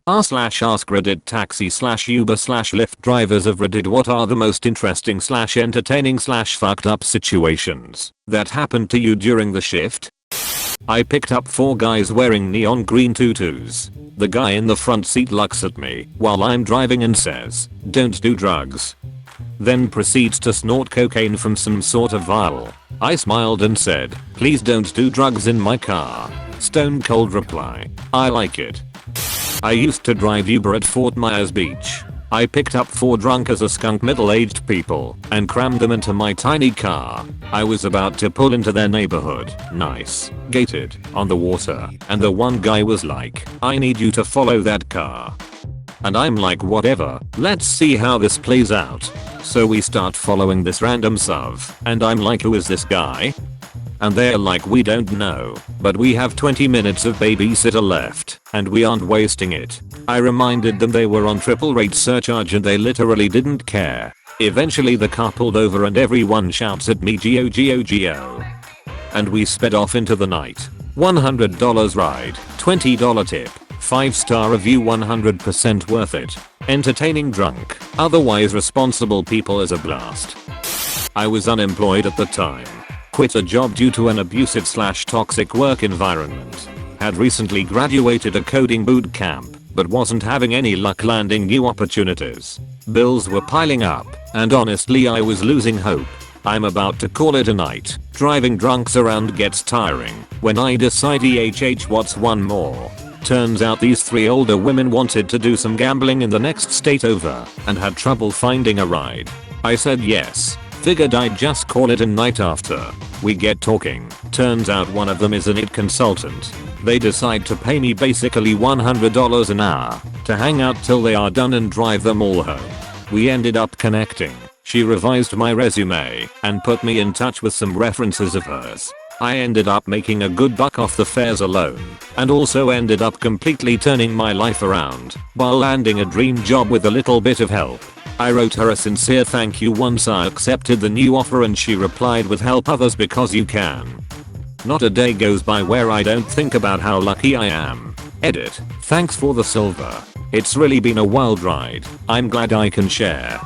r/ask Reddit taxi /Uber /Lyft drivers of Reddit, what are the most interesting /entertaining /fucked up situations that happened to you during the shift? I picked up 4 guys wearing neon green tutus. The guy in the front seat looks at me while I'm driving and says, "Don't do drugs." Then proceeds to snort cocaine from some sort of vial. I smiled and said, "Please don't do drugs in my car." Stone cold reply, "I like it." I used to drive Uber at Fort Myers Beach. I picked up 4 drunk as a skunk middle-aged people and crammed them into my tiny car. I was about to pull into their neighborhood, nice, gated, on the water, and the one guy was like, "I need you to follow that car." And I'm like, whatever, let's see how this plays out. So we start following this random SUV, and I'm like, who is this guy? And they're like, we don't know, but we have 20 minutes of babysitter left, and we aren't wasting it. I reminded them they were on triple rate surcharge and they literally didn't care. Eventually the car pulled over and everyone shouts at me, "Geo Geo Geo." And we sped off into the night. $100 ride, $20 tip, 5-star review, 100% worth it. Entertaining drunk, otherwise responsible people is a blast. I was unemployed at the time. Quit a job due to an abusive /toxic work environment. Had recently graduated a coding boot camp, but wasn't having any luck landing new opportunities. Bills were piling up, and honestly I was losing hope. I'm about to call it a night. Driving drunks around gets tiring. When I decide what's one more? Turns out these 3 older women wanted to do some gambling in the next state over and had trouble finding a ride. I said yes. Figured I'd just call it a night after. We get talking. Turns out one of them is an IT consultant. They decide to pay me basically $100 an hour to hang out till they are done and drive them all home. We ended up connecting. She revised my resume and put me in touch with some references of hers. I ended up making a good buck off the fares alone, and also ended up completely turning my life around while landing a dream job with a little bit of help. I wrote her a sincere thank you once I accepted the new offer, and she replied with, "Help others because you can." Not a day goes by where I don't think about how lucky I am. Edit. Thanks for the silver. It's really been a wild ride. I'm glad I can share.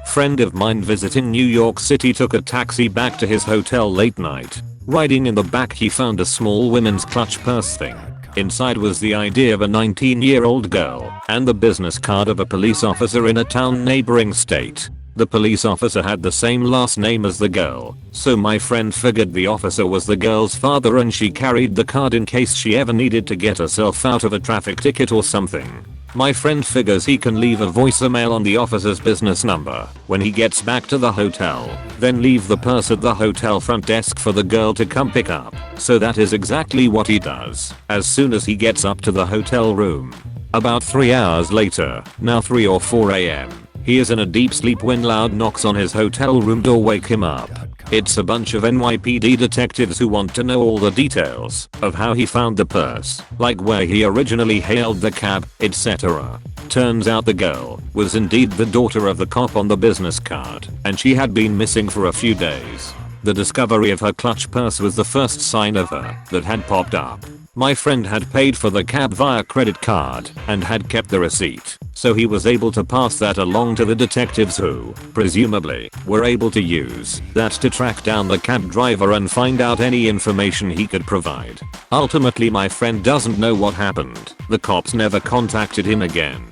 Friend of mine visiting New York City took a taxi back to his hotel late night. Riding in the back he found a small women's clutch purse thing. Inside was the ID of a 19-year-old girl and the business card of a police officer in a town neighboring state. The police officer had the same last name as the girl, so my friend figured the officer was the girl's father and she carried the card in case she ever needed to get herself out of a traffic ticket or something. My friend figures he can leave a voicemail on the officer's business number when he gets back to the hotel, then leave the purse at the hotel front desk for the girl to come pick up. So that is exactly what he does as soon as he gets up to the hotel room. About 3 hours later, now 3 or 4 am, he is in a deep sleep when loud knocks on his hotel room door wake him up. It's a bunch of NYPD detectives who want to know all the details of how he found the purse, like where he originally hailed the cab, etc. Turns out the girl was indeed the daughter of the cop on the business card, and she had been missing for a few days. The discovery of her clutch purse was the first sign of her that had popped up. My friend had paid for the cab via credit card and had kept the receipt, so he was able to pass that along to the detectives who, presumably, were able to use that to track down the cab driver and find out any information he could provide. Ultimately my friend doesn't know what happened. The cops never contacted him again.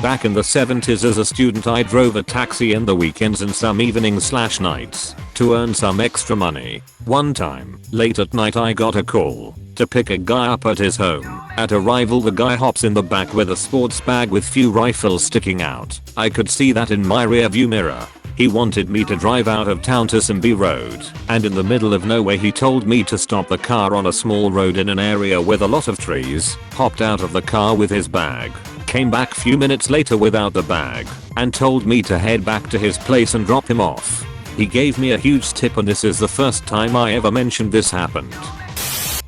Back in the 70s as a student I drove a taxi in the weekends and some evenings/nights to earn some extra money. One time, late at night I got a call to pick a guy up at his home. At arrival the guy hops in the back with a sports bag with few rifles sticking out. I could see that in my rearview mirror. He wanted me to drive out of town to Simby Road, and in the middle of nowhere he told me to stop the car on a small road in an area with a lot of trees, hopped out of the car with his bag, came back few minutes later without the bag, and told me to head back to his place and drop him off. He gave me a huge tip and this is the first time I ever mentioned this happened.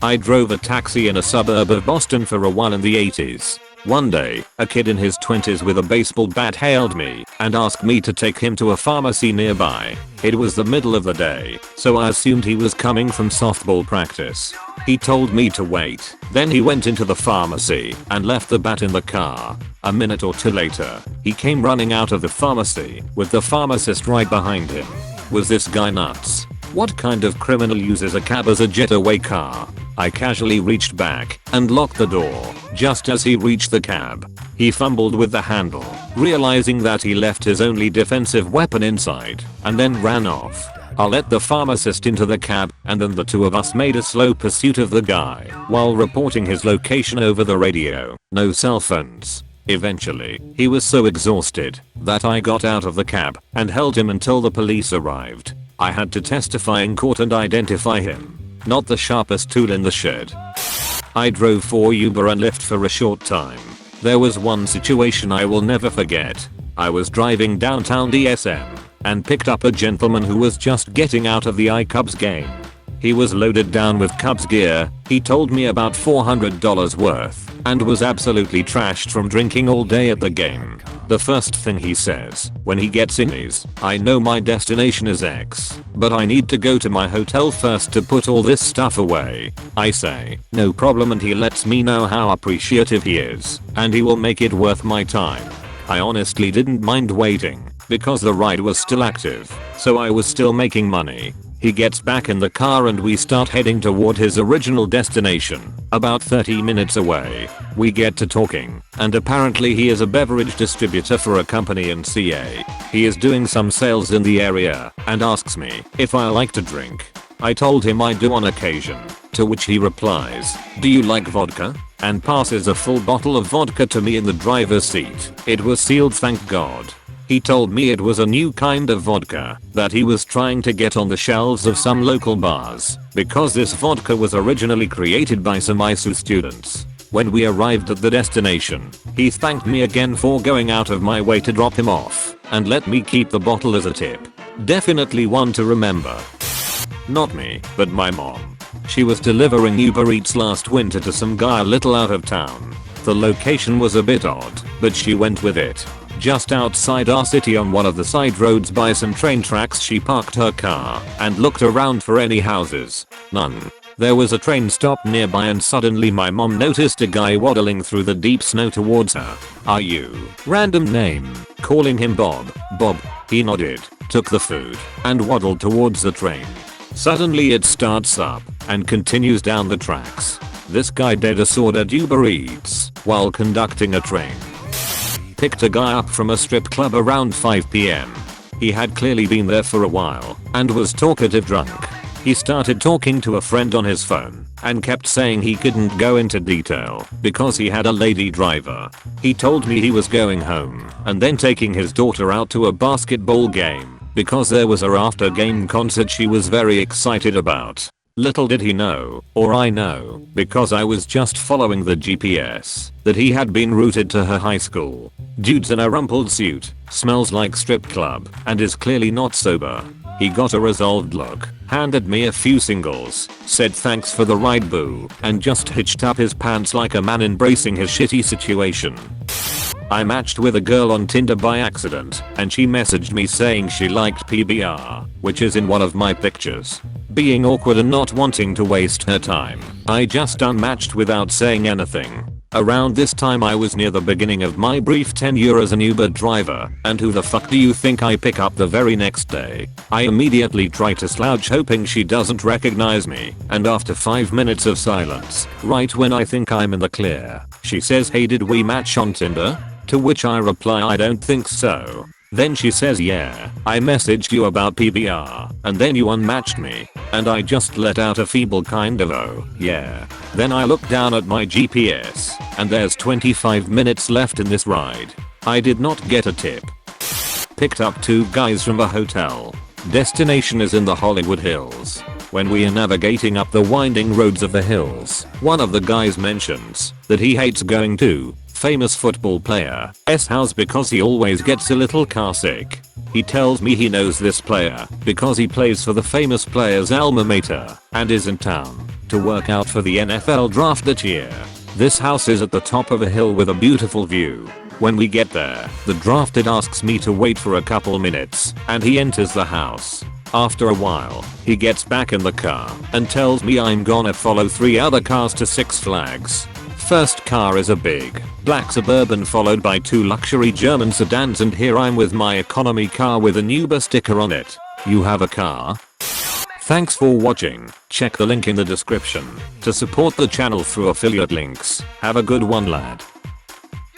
I drove a taxi in a suburb of Boston for a while in the 80s. One day, a kid in his 20s with a baseball bat hailed me and asked me to take him to a pharmacy nearby. It was the middle of the day, so I assumed he was coming from softball practice. He told me to wait, then he went into the pharmacy and left the bat in the car. A minute or two later, he came running out of the pharmacy with the pharmacist right behind him. Was this guy nuts? What kind of criminal uses a cab as a getaway car? I casually reached back and locked the door just as he reached the cab. He fumbled with the handle, realizing that he left his only defensive weapon inside, and then ran off. I let the pharmacist into the cab and then the two of us made a slow pursuit of the guy while reporting his location over the radio. No cell phones. Eventually, he was so exhausted that I got out of the cab and held him until the police arrived. I had to testify in court and identify him. Not the sharpest tool in the shed. I drove for Uber and Lyft for a short time. There was one situation I will never forget. I was driving downtown DSM and picked up a gentleman who was just getting out of the iCubs game. He was loaded down with Cubs gear, he told me about $400 worth, and was absolutely trashed from drinking all day at the game. The first thing he says when he gets in is, "I know my destination is X, but I need to go to my hotel first to put all this stuff away." I say, "No problem," and he lets me know how appreciative he is, and he will make it worth my time. I honestly didn't mind waiting, because the ride was still active, so I was still making money. He gets back in the car and we start heading toward his original destination, about 30 minutes away. We get to talking, and apparently he is a beverage distributor for a company in CA. He is doing some sales in the area, and asks me if I like to drink. I told him I do on occasion, to which he replies, "Do you like vodka?" and passes a full bottle of vodka to me in the driver's seat. It was sealed, thank God. He told me it was a new kind of vodka that he was trying to get on the shelves of some local bars, because this vodka was originally created by some ISU students. When we arrived at the destination, he thanked me again for going out of my way to drop him off, and let me keep the bottle as a tip. Definitely one to remember. Not me, but my mom. She was delivering Uber Eats last winter to some guy a little out of town. The location was a bit odd, but she went with it. Just outside our city on one of the side roads by some train tracks, she parked her car and looked around for any houses. None. There was a train stop nearby and suddenly my mom noticed a guy waddling through the deep snow towards her. "Are you?" Random name. Calling him Bob. "Bob." He nodded, took the food, and waddled towards the train. Suddenly it starts up and continues down the tracks. This guy dead ass ordered Uber Eats while conducting a train. Picked a guy up from a strip club around 5 PM. He had clearly been there for a while and was talkative drunk. He started talking to a friend on his phone and kept saying he couldn't go into detail because he had a lady driver. He told me he was going home and then taking his daughter out to a basketball game because there was a after game concert she was very excited about. Little did he know, or I know, because I was just following the GPS, that he had been routed to her high school. Dude's in a rumpled suit, smells like strip club, and is clearly not sober. He got a resolved look, handed me a few singles, said thanks for the ride boo, and just hitched up his pants like a man embracing his shitty situation. I matched with a girl on Tinder by accident, and she messaged me saying she liked PBR, which is in one of my pictures. Being awkward and not wanting to waste her time, I just unmatched without saying anything. Around this time I was near the beginning of my brief tenure as an Uber driver, and who the fuck do you think I pick up the very next day? I immediately try to slouch hoping she doesn't recognize me, and after 5 minutes of silence, right when I think I'm in the clear, she says, "Hey, did we match on Tinder?" To which I reply, "I don't think so." Then she says, "Yeah, I messaged you about PBR, and then you unmatched me." And I just let out a feeble kind of "oh, yeah." Then I look down at my GPS, and there's 25 minutes left in this ride. I did not get a tip. Picked up 2 guys from a hotel. Destination is in the Hollywood Hills. When we are navigating up the winding roads of the hills, one of the guys mentions that he hates going to famous football player's house because he always gets a little car sick. He tells me he knows this player because he plays for the famous player's alma mater and is in town to work out for the NFL draft that year. This house is at the top of a hill with a beautiful view. When we get there, the drafted asks me to wait for a couple minutes, and he enters the house. After a while, he gets back in the car and tells me I'm gonna follow 3 other cars to Six Flags. First car is a big, black Suburban followed by 2 luxury German sedans, and here I'm with my economy car with an Uber sticker on it. You have a car? Thanks for watching. Check the link in the description to support the channel through affiliate links. Have a good one, lad.